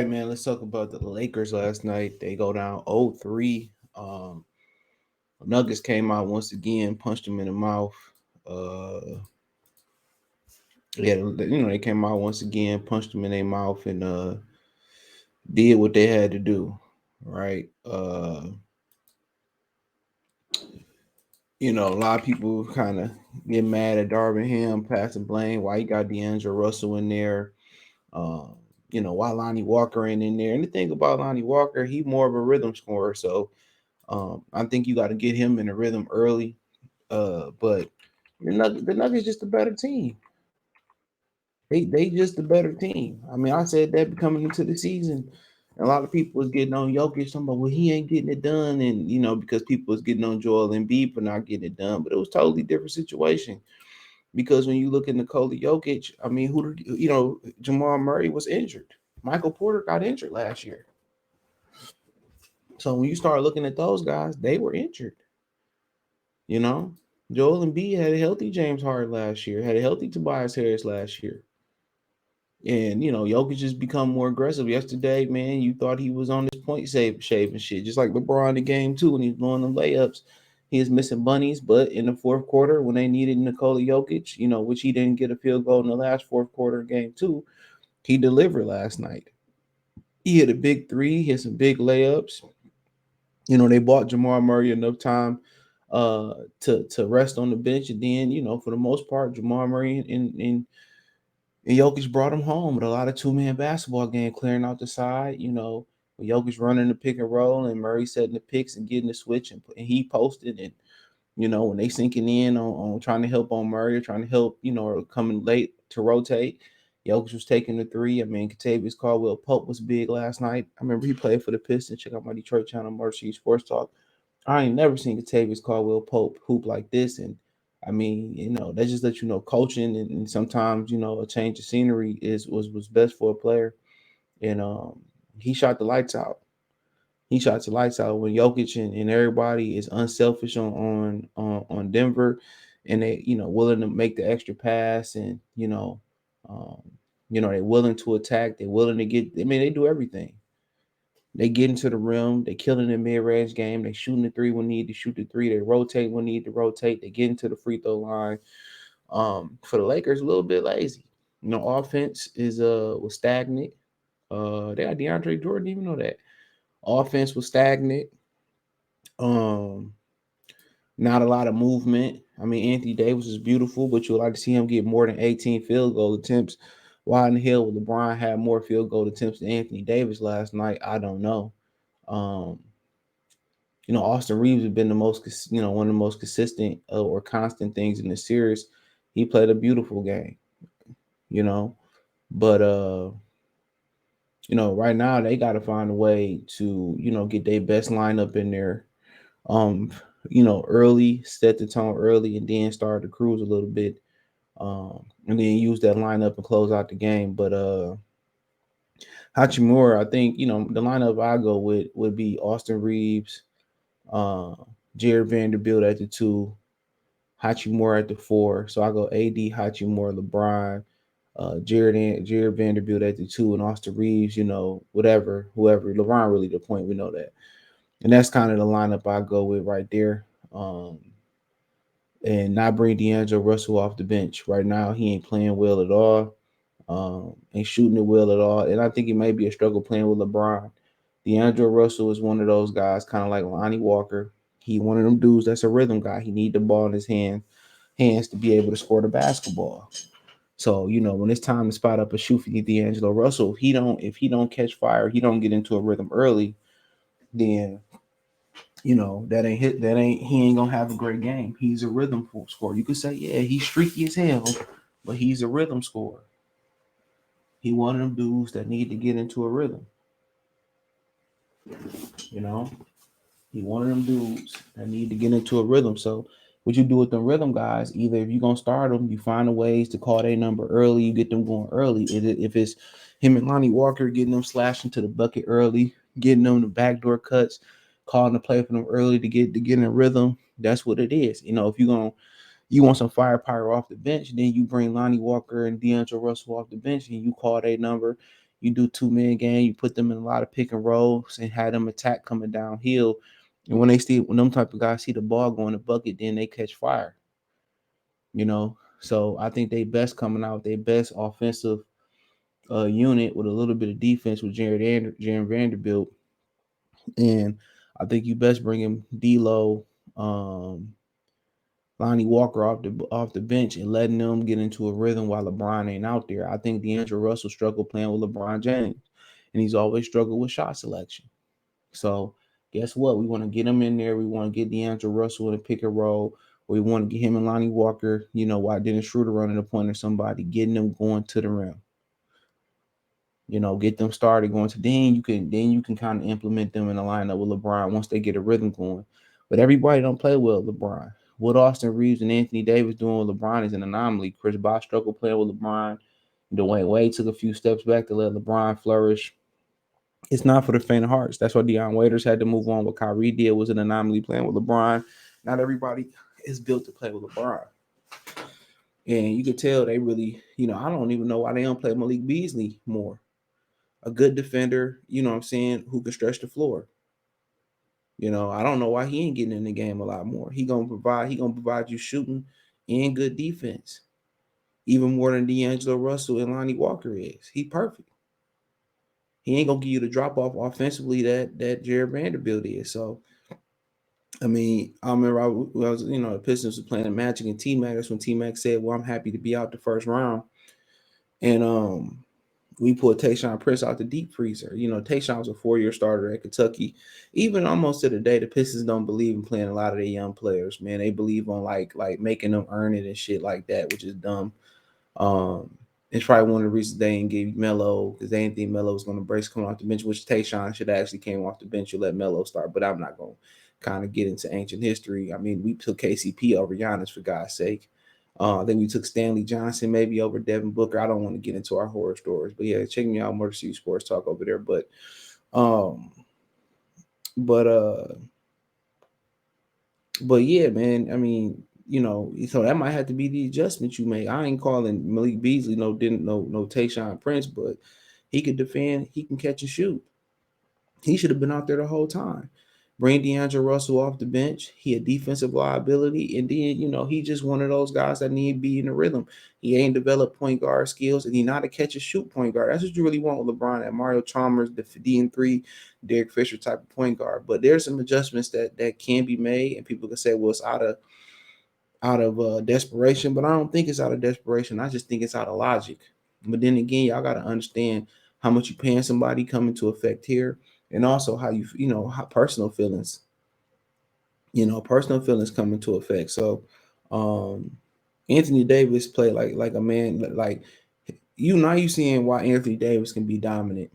right, man. Let's talk about the Lakers last night. They go down 0-3. Nuggets came out once again, punched them in the mouth. Uh, yeah, they came out once again, punched them in their mouth, and did what they had to do. Right. A lot of people kind of get mad at Darvin Ham, passing blame. Why he got D'Angelo Russell in there? Um, why Lonnie Walker ain't in there? And the thing about Lonnie Walker, he more of a rhythm scorer, so I think you got to get him in the rhythm early. But the Nuggets just a better team. They just a better team. I mean, I said that coming into the season. A lot of people was getting on Jokic, talking about, well, he ain't getting it done, and because people was getting on Joel Embiid for not getting it done, but it was totally different situation. Because when you look at Nikola Jokic, I mean, Jamal Murray was injured. Michael Porter got injured last year. So when you start looking at those guys, they were injured. You know, Joel Embiid had a healthy James Harden last year, had a healthy Tobias Harris last year. And Jokic just become more aggressive. Yesterday, man, you thought he was on his point shave and shit, just like LeBron in game two when he's blowing them layups. He is missing bunnies, but in the fourth quarter, when they needed Nikola Jokic, which he didn't get a field goal in the last fourth quarter of game two, he delivered last night. He hit a big three, hit some big layups. They bought Jamal Murray enough time to rest on the bench, and then for the most part, Jamal Murray and Jokic brought him home with a lot of two-man basketball game, clearing out the side. With Jokic running the pick and roll and Murray setting the picks and getting the switch, and he posted. And when they sinking in on trying to help on Murray, or trying to help, or coming late to rotate, Jokic was taking the three. I mean, Kentavious Caldwell Pope was big last night. I remember he played for the Pistons. Check out my Detroit channel, Mercy Sports Talk. I ain't never seen Kentavious Caldwell Pope hoop like this. And I mean, that just lets you know coaching, and sometimes a change of scenery was best for a player. And he shot the lights out. He shot the lights out when Jokic and everybody is unselfish on Denver, and they willing to make the extra pass, and um, they're willing to attack. They're willing to get. I mean, they do everything. They get into the rim. They killing the mid range game. They shooting the three when need to shoot the three. They rotate when need to rotate. They get into the free throw line. For the Lakers, a little bit lazy. Offense was stagnant. They got DeAndre Jordan. Even know that offense was stagnant. Um, Not a lot of movement. I mean, Anthony Davis is beautiful, but you would like to see him get more than 18 field goal attempts. Why in the hell would LeBron have more field goal attempts than Anthony Davis last night? I don't know. Um, Austin Reeves has been one of the most consistent or constant things in the series. He played a beautiful game, you know, but right now they got to find a way to get their best lineup in there. Um, early, set the tone early, and then start to cruise a little bit. And then use that lineup and close out the game. But Hachimura, I think the lineup I go with would be Austin Reeves, uh, Jared Vanderbilt at the two, Hachimura at the four. So I go AD, Hachimura, LeBron, Jared Vanderbilt at the two, and Austin Reeves. Whoever. LeBron really the point. We know that, and that's kind of the lineup I go with right there. And not bring D'Angelo Russell off the bench right now. He ain't playing well at all. Ain't shooting it well at all, and I think it may be a struggle playing with LeBron. D'Angelo Russell is one of those guys, kind of like Lonnie Walker. He one of them dudes that's a rhythm guy. He need the ball in his hands to be able to score the basketball. So when it's time to spot up a shoot for D'Angelo Russell, if he don't catch fire, he don't get into a rhythm early, then he ain't gonna have a great game. He's a rhythm scorer. You could say, yeah, he's streaky as hell, but he's a rhythm scorer. He one of them dudes that need to get into a rhythm. You know, he one of them dudes that need to get into a rhythm. So what you do with them rhythm guys, either if you're gonna start them, you find a ways to call their number early, you get them going early. If it's him and Lonnie Walker getting them slashing to the bucket early, getting them the backdoor cuts, calling the play for them early to get in a rhythm, that's what it is. If you want some firepower off the bench, then you bring Lonnie Walker and D'Angelo Russell off the bench and you call their number. You do 2 man game, you put them in a lot of pick and rolls and have them attack coming downhill. And when them type of guys see the ball going to bucket, then they catch fire. So I think they best coming out, their best offensive unit with a little bit of defense with Jared Vanderbilt. And I think you best bring him D'Lo, um, Lonnie Walker off the bench and letting them get into a rhythm while LeBron ain't out there. I think D'Angelo Russell struggled playing with LeBron James, and he's always struggled with shot selection. So guess what? We want to get him in there. We want to get D'Angelo Russell in a pick and roll. We want to get him and Lonnie Walker, while Dennis Schroeder running the point or somebody, getting them going to the rim. Get them started going to then you can kind of implement them in a lineup with LeBron once they get a rhythm going. But everybody don't play well with LeBron. What Austin Reeves and Anthony Davis doing with LeBron is an anomaly. Chris Bosh struggled playing with LeBron. Dwayne Wade took a few steps back to let LeBron flourish. It's not for the faint of hearts. That's why Deion Waiters had to move on. What Kyrie did was an anomaly playing with LeBron. Not everybody is built to play with LeBron. And you could tell they really, I don't even know why they don't play Malik Beasley more. A good defender, what I'm saying, who can stretch the floor. I don't know why he ain't getting in the game a lot more. He gonna provide you shooting and good defense. Even more than D'Angelo Russell and Lonnie Walker is. He perfect. He ain't gonna give you the drop off offensively that Jared Vanderbilt is. So I mean, I remember I was, the Pistons was playing Magic and T Mac. That's when T Mac said, "Well, I'm happy to be out the first round." And we pulled Tayshaun Prince out the deep freezer. Tayshaun was a 4-year starter at Kentucky. Even almost to the day, the Pistons don't believe in playing a lot of their young players, man. They believe on like making them earn it and shit like that, which is dumb. Um, it's probably one of the reasons they didn't give Melo, because they didn't think Melo was going to brace coming off the bench, which Tayshaun should actually came off the bench and let Melo start. But I'm not going to kind of get into ancient history. I mean, we took KCP over Giannis for God's sake. I think we took Stanley Johnson maybe over Devin Booker. I don't want to get into our horror stories, but yeah, check me out, Motor City Sports Talk over there. Um, but but yeah, man. I mean, so that might have to be the adjustment you make. I ain't calling Malik Beasley no Tayshaun Prince, but he could defend, he can catch and shoot. He should have been out there the whole time. Bring D'Angelo Russell off the bench. He a defensive liability. And then, he just one of those guys that need to be in the rhythm. He ain't developed point guard skills, and he not a catch and shoot point guard. That's what you really want with LeBron, at Mario Chalmers, the D&3, Derek Fisher type of point guard. But there's some adjustments that can be made, and people can say, well, it's out of desperation, but I don't think it's out of desperation. I just think it's out of logic. But then again, y'all got to understand how much you paying somebody come into effect here, and also how how personal feelings, come into effect. So, um, Anthony Davis played like a man, like now you seeing why Anthony Davis can be dominant.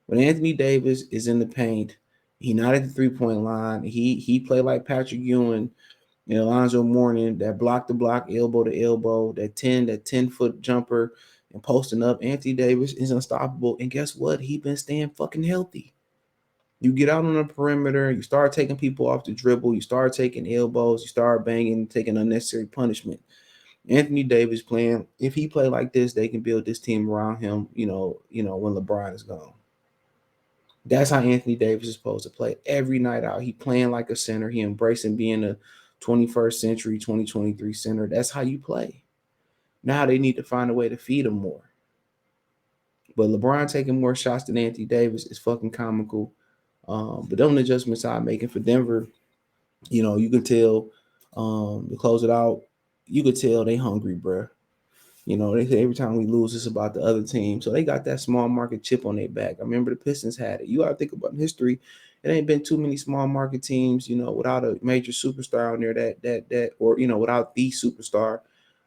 When Anthony Davis is in the paint, he not at the 3-point line. He play like Patrick Ewing and Alonzo Mourning, that block to block, elbow to elbow, that 10-foot jumper and posting up. Anthony Davis is unstoppable. And guess what? He been staying fucking healthy. You get out on the perimeter, you start taking people off the dribble, you start taking elbows, you start banging, taking unnecessary punishment. Anthony Davis playing, if he play like this, they can build this team around him, when LeBron is gone. That's how Anthony Davis is supposed to play every night out. He playing like a center. He embracing being a 21st century, 2023 center. That's how you play. Now they need to find a way to feed him more. But LeBron taking more shots than Anthony Davis is fucking comical. But them adjustments I'm making for Denver, you can tell, to close it out, you could tell they hungry, bruh. They say every time we lose, it's about the other team. So they got that small market chip on their back. I remember the Pistons had it. You got to think about history. It ain't been too many small market teams, without a major superstar on there or without the superstar.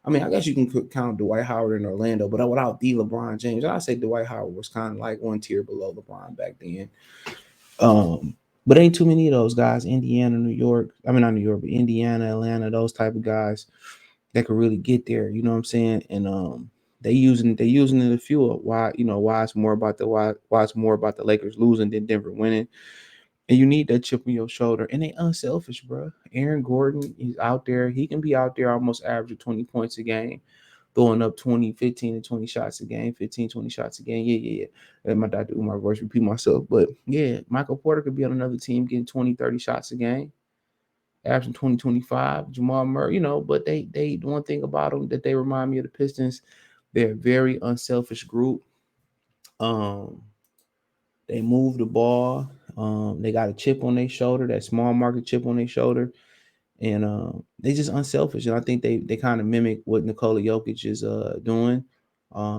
I mean, I guess you can count Dwight Howard in Orlando, but without the LeBron James, I say Dwight Howard was kind of like one tier below LeBron back then. But ain't too many of those guys. Indiana, New York. I mean, not New York, but Indiana, Atlanta, those type of guys that could really get there. You know what I'm saying? And they using it to fuel why it's more about the Lakers losing than Denver winning. And you need that chip on your shoulder. And they unselfish, bro. Aaron Gordon, he's out there. He can be out there almost averaging 20 points a game. throwing up 20, 15 to 20 shots a game, 15, 20 shots a game. Yeah. And my doctor, my voice repeat myself. But yeah, Michael Porter could be on another team getting 20, 30 shots a game, averaging 20, 25. Jamal Murray, but they one thing about them that they remind me of the Pistons, they're a very unselfish group. Um, they move the ball. They got a chip on their shoulder, that small market chip on their shoulder. And they just unselfish, and I think they kind of mimic what Nikola Jokic is doing.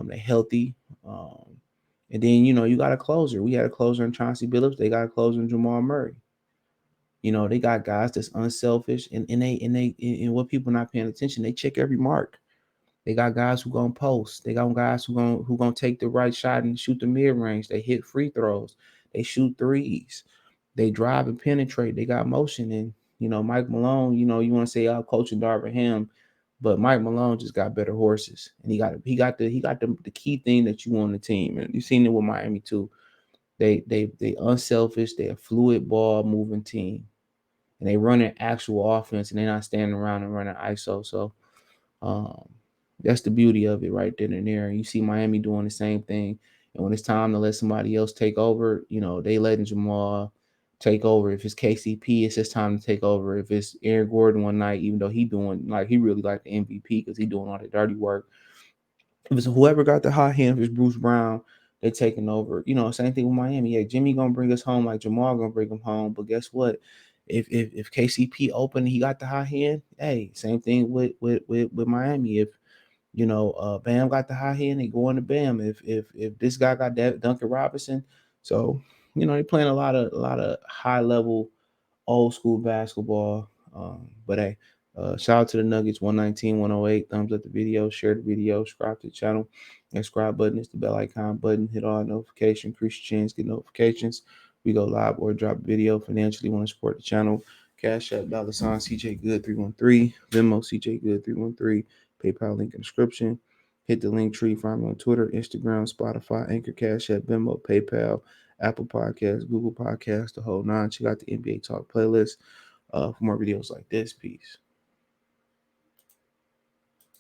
They healthy, and then you got a closer. We had a closer in Chauncey Billups. They got a closer in Jamal Murray. They got guys that's unselfish, and what people not paying attention, they check every mark. They got guys who gonna post. They got guys who gonna take the right shot and shoot the mid range. They hit free throws. They shoot threes. They drive and penetrate. They got motion. And Mike Malone. You want to say coaching Darvin Ham, but Mike Malone just got better horses, and he got the key thing that you want on the team. And you've seen it with Miami too. They unselfish. They're a fluid ball moving team, and they run an actual offense, and they're not standing around and running ISO. So um, that's the beauty of it right then and there. You see Miami doing the same thing. And when it's time to let somebody else take over, they letting Jamal take over. If it's KCP, it's his time to take over. If it's Aaron Gordon one night, even though he doing like he really like the MVP because he doing all the dirty work. If it's whoever got the hot hand, if it's Bruce Brown, they taking over. Same thing with Miami. Yeah, Jimmy gonna bring us home like Jamal gonna bring him home. But guess what? If KCP open, he got the hot hand. Hey, same thing with Miami. If Bam got the high hand, they going to Bam. If this guy got that Duncan Robinson, so they playing a lot of high level old school basketball. But hey, shout out to the Nuggets 119, 108. Thumbs up the video, share the video, subscribe to the channel. That subscribe button is the bell icon button. Hit all notifications, increase your chance, get notifications. We go live or drop a video. Financially want to support the channel. Cash App $ CJ Good 313. Venmo CJ Good 313. PayPal link in the description. Hit the link tree. Find me on Twitter, Instagram, Spotify, Anchor, Cash App, Venmo, PayPal, Apple Podcasts, Google Podcasts, the whole nine. Check out the NBA Talk playlist for more videos like this. Peace.